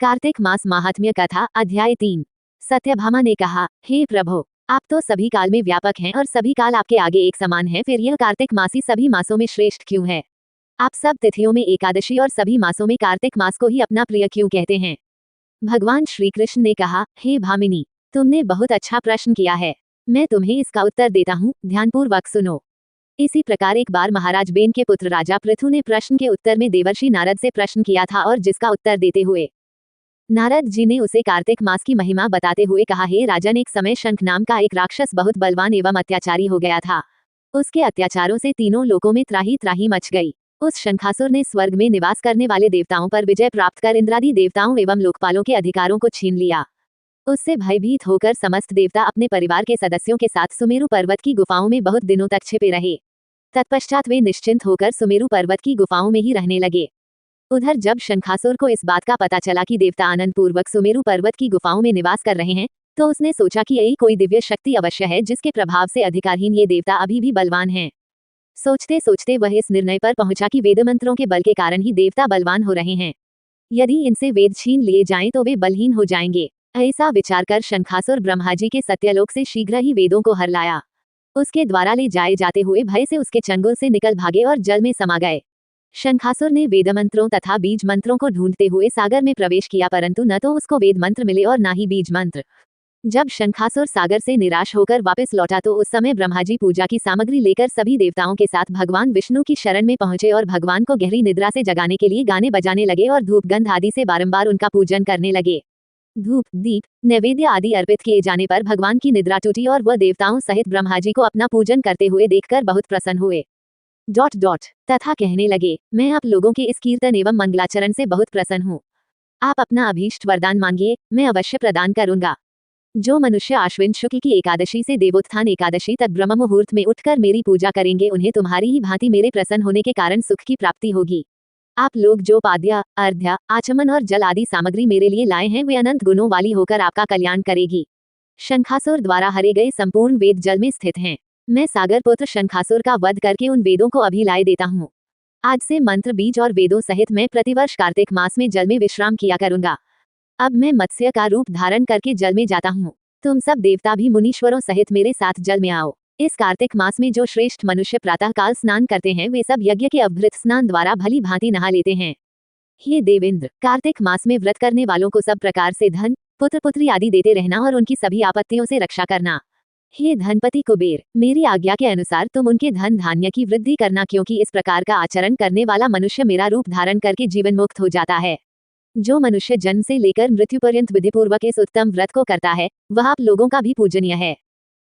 कार्तिक मास महात्म्य कथा अध्याय 3। सत्यभामा ने कहा, हे प्रभु, आप तो सभी काल में व्यापक हैं और सभी काल आपके आगे एक समान हैं, फिर यह कार्तिक मास ही सभी मासों में श्रेष्ठ क्यों है? आप सब तिथियों में एकादशी और सभी मासों में कार्तिक मास को ही अपना प्रिय क्यों कहते हैं? भगवान श्री कृष्ण ने कहा, हे भामिनी, तुमने बहुत अच्छा प्रश्न किया है। मैं तुम्हें इसका उत्तर देता हूँ, ध्यानपूर्वक सुनो। इसी प्रकार एक बार महाराज बेन के पुत्र राजा पृथु ने प्रश्न के उत्तर में देवर्षि नारद से प्रश्न किया था और जिसका उत्तर देते हुए नारद जी ने उसे कार्तिक मास की महिमा बताते हुए कहा, हे राजन, एक समय शंख नाम का एक राक्षस बहुत बलवान एवं अत्याचारी हो गया था। उसके अत्याचारों से तीनों लोकों में त्राही त्राही मच गई। उस शंखासुर ने स्वर्ग में निवास करने वाले देवताओं पर विजय प्राप्त कर इंद्रादि देवताओं एवं लोकपालों के अधिकारों को छीन लिया। उससे भयभीत होकर समस्त देवता अपने परिवार के सदस्यों के साथ सुमेरु पर्वत की गुफाओं में बहुत दिनों तक छिपे रहे। तत्पश्चात वे निश्चिंत होकर सुमेरु पर्वत की गुफाओं में ही रहने लगे। उधर जब शंखासुर को इस बात का पता चला कि देवता आनंद पूर्वक सुमेरु पर्वत की गुफाओं में निवास कर रहे हैं, तो उसने सोचा कि यही कोई दिव्य शक्ति अवश्य है जिसके प्रभाव से अधिकारहीन ये देवता अभी भी बलवान हैं। सोचते सोचते वह इस निर्णय पर पहुंचा कि वेद मंत्रों के बल के कारण ही देवता बलवान हो रहे हैं। यदि इनसे वेद छीन लिए जाएं तो वे बलहीन हो जाएंगे। ऐसा विचार कर शंखासुर ब्रह्माजी के सत्यलोक से शीघ्र ही वेदों को हर लाया। उसके द्वारा ले जाए जाते हुए भय से उसके चंगुल से निकल भागे और जल में समा गए। शंखासुर ने वेद मंत्रों तथा बीज मंत्रों को ढूंढते हुए सागर में प्रवेश किया, परंतु न तो उसको वेद मंत्र मिले और न ही बीज मंत्र। जब शंखासुर सागर से निराश होकर वापस लौटा तो उस समय ब्रह्माजी पूजा की सामग्री लेकर सभी देवताओं के साथ भगवान विष्णु की शरण में पहुंचे और भगवान को गहरी निद्रा से जगाने के लिए गाने बजाने लगे और धूप गंध आदि से बारंबार उनका पूजन करने लगे। धूप, दीप, नैवेद्य आदि अर्पित किए जाने पर भगवान की निद्रा टूटी और वह देवताओं सहित ब्रह्माजी को अपना पूजन करते हुए देखकर बहुत प्रसन्न हुए। तथा कहने लगे, मैं आप लोगों के इस कीर्तन एवं मंगलाचरण से बहुत प्रसन्न हूँ। आप अपना अभीष्ट वरदान मांगिए, मैं अवश्य प्रदान करूंगा। जो मनुष्य आश्विन शुक्ल की एकादशी से देवोत्थान एकादशी तक ब्रह्म मुहूर्त में उठकर मेरी पूजा करेंगे, उन्हें तुम्हारी ही भांति मेरे प्रसन्न होने के कारण सुख की प्राप्ति होगी। आप लोग जो पाद्य, अर्घ्य, आचमन और जल आदि सामग्री मेरे लिए लाए हैं, वे अनंत गुणों वाली होकर आपका कल्याण करेगी। शंखासुर द्वारा हरे गए संपूर्ण वेद जल में स्थित हैं। मैं सागर पुत्र शंखासुर का वध करके उन वेदों को अभी लाए देता हूँ। आज से मंत्र, बीज और वेदों सहित मैं प्रतिवर्ष कार्तिक मास में जल में विश्राम किया करूंगा। अब मैं मत्स्य का रूप धारण करके जल में जाता हूँ। तुम सब देवता भी मुनीश्वरों सहित मेरे साथ जल में आओ। इस कार्तिक मास में जो श्रेष्ठ मनुष्य प्रातः काल स्नान करते हैं, वे सब यज्ञ के अभृत स्नान द्वारा भली भांति नहा लेते हैं। हे देवेंद्र, कार्तिक मास में व्रत करने वालों को सब प्रकार से धन, पुत्र पुत्री आदि देते रहना और उनकी सभी आपत्तियों से रक्षा करना। हे धनपति कुबेर, मेरी आज्ञा के अनुसार तुम उनके धन धान्य की वृद्धि करना, क्योंकि इस प्रकार का आचरण करने वाला मनुष्य मेरा रूप धारण करके जीवन मुक्त हो जाता है। जो मनुष्य जन्म से लेकर मृत्यु पर्यंत विधिपूर्वक इस उत्तम व्रत को करता है, वह आप लोगों का भी पूजनीय है।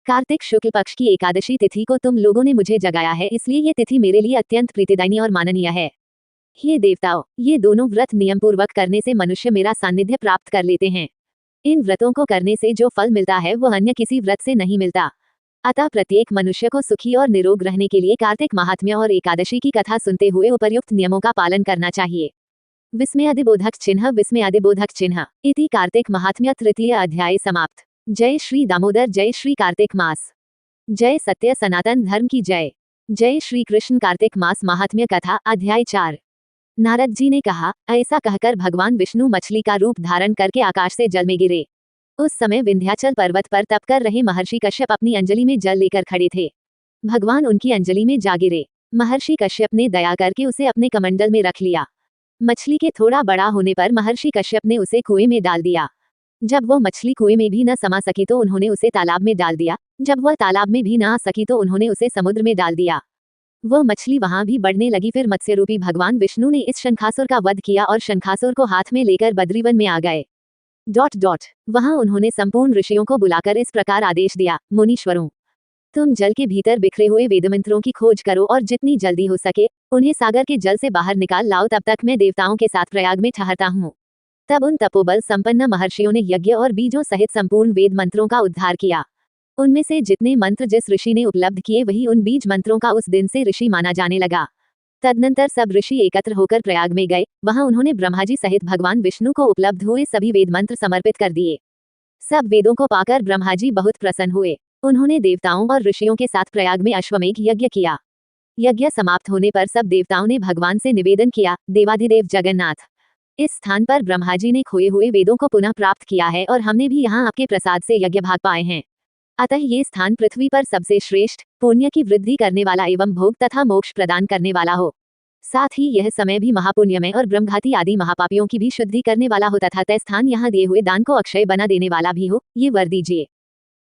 कार्तिक शुक्ल पक्ष की एकादशी तिथि को तुम लोगों ने मुझे जगाया है, इसलिए ये तिथि मेरे लिए अत्यंत प्रीतिदायी और माननीय है। हे देवताओं, ये दोनों व्रत नियम पूर्वक करने से मनुष्य मेरा सानिध्य प्राप्त कर लेते हैं। इन व्रतों को करने से जो फल मिलता है वह अन्य किसी व्रत से नहीं मिलता। अतः प्रत्येक मनुष्य को सुखी और निरोग रहने के लिए कार्तिक महात्म्य और एकादशी की कथा सुनते हुए उपर्युक्त नियमों का पालन करना चाहिए। विस्मयादिबोधक चिन्ह, विस्मयादिबोधक चिन्ह इति कार्तिक महात्म्य तृतीय अध्याय समाप्त। जय श्री दामोदर, जय श्री कार्तिक मास, जय सत्य सनातन धर्म की जय। जय श्री कृष्ण। कार्तिक मास महात्म्य कथा अध्याय 4। नारद जी ने कहा, ऐसा कहकर भगवान विष्णु मछली का रूप धारण करके आकाश से जल में गिरे। उस समय विंध्याचल पर्वत पर तप कर रहे महर्षि कश्यप अपनी अंजलि में जल लेकर खड़े थे। भगवान उनकी अंजलि में जा गिरे। महर्षि कश्यप ने दया करके उसे अपने कमंडल में रख लिया। मछली के थोड़ा बड़ा होने पर महर्षि कश्यप ने उसे कुएं में डाल दिया। जब वो मछली कुएं में भी न समा सकी तो उन्होंने उसे तालाब में डाल दिया। जब वह तालाब में भी न आ सकी तो उन्होंने उसे समुद्र में डाल दिया। वह मछली वहां भी बढ़ने लगी। फिर मत्स्य रूपी भगवान विष्णु ने इस शंखासुर का वध किया और शंखासुर को हाथ में लेकर बद्रीवन में आ गए। वहां उन्होंने संपूर्ण ऋषियों को बुलाकर इस प्रकार आदेश दिया, मुनीश्वरों, तुम जल के भीतर बिखरे हुए वेदमंत्रों की खोज करो और जितनी जल्दी हो सके उन्हें सागर के जल से बाहर निकाल लाओ। तब तक मैं देवताओं के साथ प्रयाग में ठहरता हूँ। तब उन तपोबल संपन्न महर्षियों ने यज्ञ और बीजों सहित संपूर्ण वेद मंत्रों का उद्धार किया। उनमें से जितने मंत्र जिस ऋषि ने उपलब्ध किए, वही उन बीज मंत्रों का उस दिन से ऋषि माना जाने लगा। तदनंतर सब ऋषि एकत्र होकर प्रयाग में गए। वहां उन्होंने ब्रह्माजी सहित भगवान विष्णु को उपलब्ध हुए सभी वेद मंत्र समर्पित कर दिए। सब वेदों को पाकर ब्रह्माजी बहुत प्रसन्न हुए। उन्होंने देवताओं और ऋषियों के साथ प्रयाग में अश्वमेघ यज्ञ किया। यज्ञ समाप्त होने पर सब देवताओं ने भगवान से निवेदन किया, देवाधिदेव जगन्नाथ, इस स्थान पर ब्रह्मा जी ने खोए हुए वेदों को पुनः प्राप्त किया है और हमने भी यहाँ आपके प्रसाद से यज्ञ भाग पाए हैं। अतः ये स्थान पृथ्वी पर सबसे श्रेष्ठ, पुण्य की वृद्धि करने वाला एवं भोग तथा मोक्ष प्रदान करने वाला हो। साथ ही यह समय भी महापुण्यमय और ब्रह्मघाती आदि महापापियों की भी शुद्धि करने वाला हो तथा तय स्थान यहाँ दिए हुए दान को अक्षय बना देने वाला भी हो, ये वर दीजिए।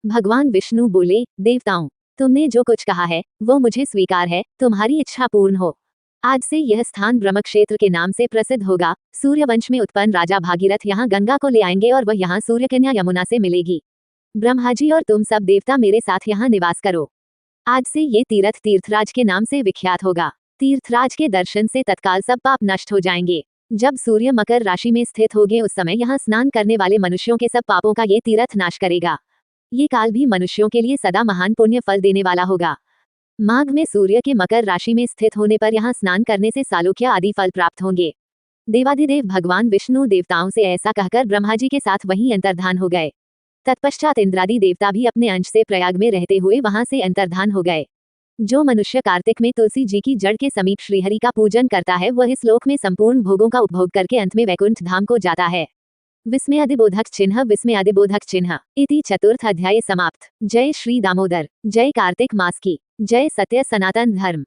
भगवान विष्णु बोले, देवताओं, तुमने जो कुछ कहा है वो मुझे स्वीकार है, तुम्हारी इच्छा पूर्ण हो। आज से यह स्थान ब्रह्मक्षेत्र के नाम से प्रसिद्ध होगा। सूर्यवंश में उत्पन्न राजा भागीरथ यहाँ गंगा को ले आएंगे और वह यहाँ सूर्यकन्या यमुना से मिलेगी। ब्रह्मा जी और तुम सब देवता मेरे साथ यहाँ निवास करो। आज से ये तीर्थ तीर्थराज के नाम से विख्यात होगा। तीर्थराज के दर्शन से तत्काल सब पाप नष्ट हो जाएंगे। जब सूर्य मकर राशि में स्थित होंगे उस समय यहाँ स्नान करने वाले मनुष्यों के सब पापों का ये तीर्थ नाश करेगा। ये काल भी मनुष्यों के लिए सदा महान पुण्य फल देने वाला होगा। माघ में सूर्य के मकर राशि में स्थित होने पर यहाँ स्नान करने से सालोक्य आदि फल प्राप्त होंगे। देवाधिदेव भगवान विष्णु देवताओं से ऐसा कहकर ब्रह्मा जी के साथ वहीं अंतर्धान हो गए। तत्पश्चात इंद्रादि देवता भी अपने अंश से प्रयाग में रहते हुए वहां से अंतर्धान हो गए। जो मनुष्य कार्तिक में तुलसी जी की जड़ के समीप श्रीहरि का पूजन करता है वह इस लोक में संपूर्ण भोगों का उपभोग करके अंत में वैकुंठ धाम को जाता है। विस्मयादिबोधक चिन्ह इति चतुर्थ अध्याय समाप्त। जय श्री दामोदर। जय कार्तिक मास की। जय सत्य सनातन धर्म।